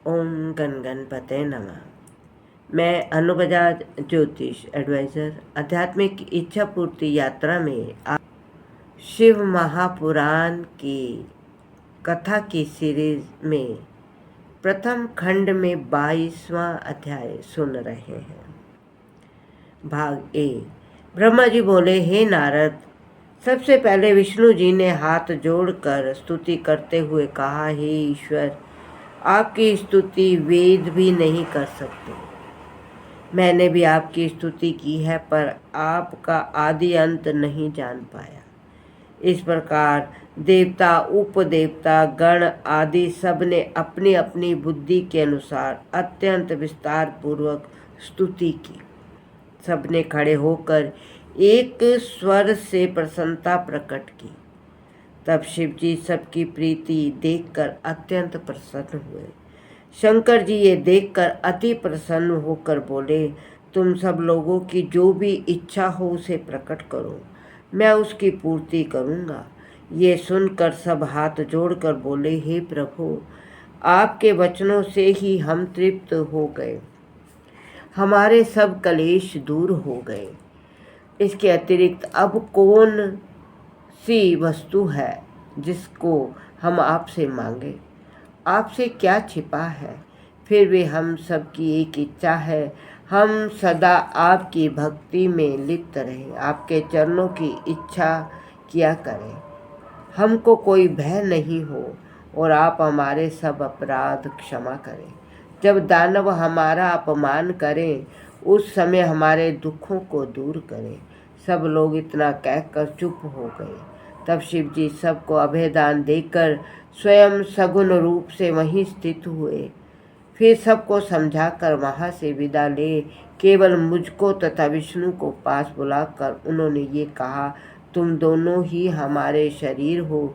ओम गण गणपते नमः। मैं अनु बजाज, ज्योतिष एडवाइज़र, आध्यात्मिक इच्छा पूर्ति यात्रा में शिव महापुराण की कथा की सीरीज में प्रथम खंड में 22वां अध्याय सुन रहे हैं। भाग ए। ब्रह्मा जी बोले, हे नारद, सबसे पहले विष्णु जी ने हाथ जोड़कर स्तुति करते हुए कहा, हे ईश्वर, आपकी स्तुति वेद भी नहीं कर सकते। मैंने भी आपकी स्तुति की है, पर आपका आदि अंत नहीं जान पाया। इस प्रकार देवता, उपदेवता, गण आदि सब ने अपनी अपनी बुद्धि के अनुसार अत्यंत विस्तार पूर्वक स्तुति की। सबने खड़े होकर एक स्वर से प्रसन्नता प्रकट की। तब शिव जी सबकी प्रीति देखकर अत्यंत प्रसन्न हुए। शंकर जी ये देखकर अति प्रसन्न होकर बोले, तुम सब लोगों की जो भी इच्छा हो उसे प्रकट करो, मैं उसकी पूर्ति करूँगा। ये सुनकर सब हाथ जोड़कर बोले, हे प्रभु, आपके वचनों से ही हम तृप्त हो गए, हमारे सब कलेश दूर हो गए। इसके अतिरिक्त अब कौन सी वस्तु है जिसको हम आपसे मांगे? आपसे क्या छिपा है? फिर भी हम सबकी एक इच्छा है, हम सदा आपकी भक्ति में लिप्त रहें, आपके चरणों की इच्छा किया करें। हमको कोई भय नहीं हो और आप हमारे सब अपराध क्षमा करें। जब दानव हमारा अपमान करें उस समय हमारे दुखों को दूर करें। सब लोग इतना कहकर चुप हो गए। तब शिव जी सबको अभयदान देकर स्वयं सगुण रूप से वहीं स्थित हुए। फिर सबको समझाकर वहाँ से विदा ले केवल मुझको तथा विष्णु को पास बुलाकर उन्होंने ये कहा, तुम दोनों ही हमारे शरीर हो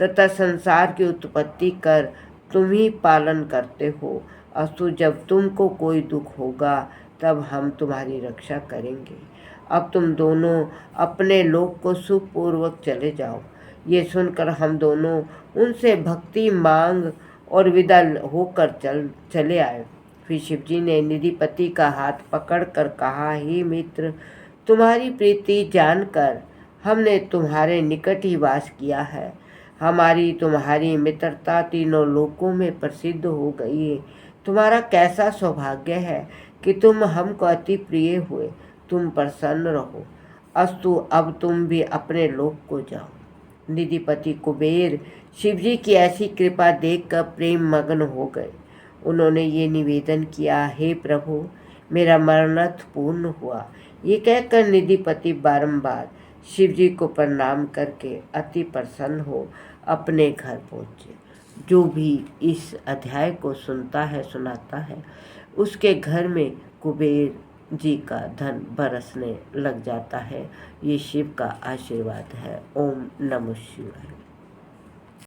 तथा संसार की उत्पत्ति कर तुम ही पालन करते हो। अस्तु, जब तुमको कोई दुख होगा तब हम तुम्हारी रक्षा करेंगे। अब तुम दोनों अपने लोक को सुखपूर्वक चले जाओ। ये सुनकर हम दोनों उनसे भक्ति मांग और विदा होकर चले आए। फिर शिवजी ने निधिपति का हाथ पकड़कर कहा, हे मित्र, तुम्हारी प्रीति जानकर हमने तुम्हारे निकट ही वास किया है। हमारी तुम्हारी मित्रता तीनों लोकों में प्रसिद्ध हो गई है। तुम्हारा कैसा सौभाग्य है कि तुम हमको अति प्रिय हुए। तुम प्रसन्न रहो। अस्तु, अब तुम भी अपने लोक को जाओ। निधिपति कुबेर शिवजी की ऐसी कृपा देखकर प्रेम मग्न हो गए। उन्होंने ये निवेदन किया, हे प्रभु, मेरा मरणर्थ पूर्ण हुआ। ये कहकर निधिपति बारंबार शिवजी को प्रणाम करके अति प्रसन्न हो अपने घर पहुँचे। जो भी इस अध्याय को सुनता है, सुनाता है, उसके घर में कुबेर जी का धन बरसने लग जाता है। ये शिव का आशीर्वाद है। ओम नमः शिवाय।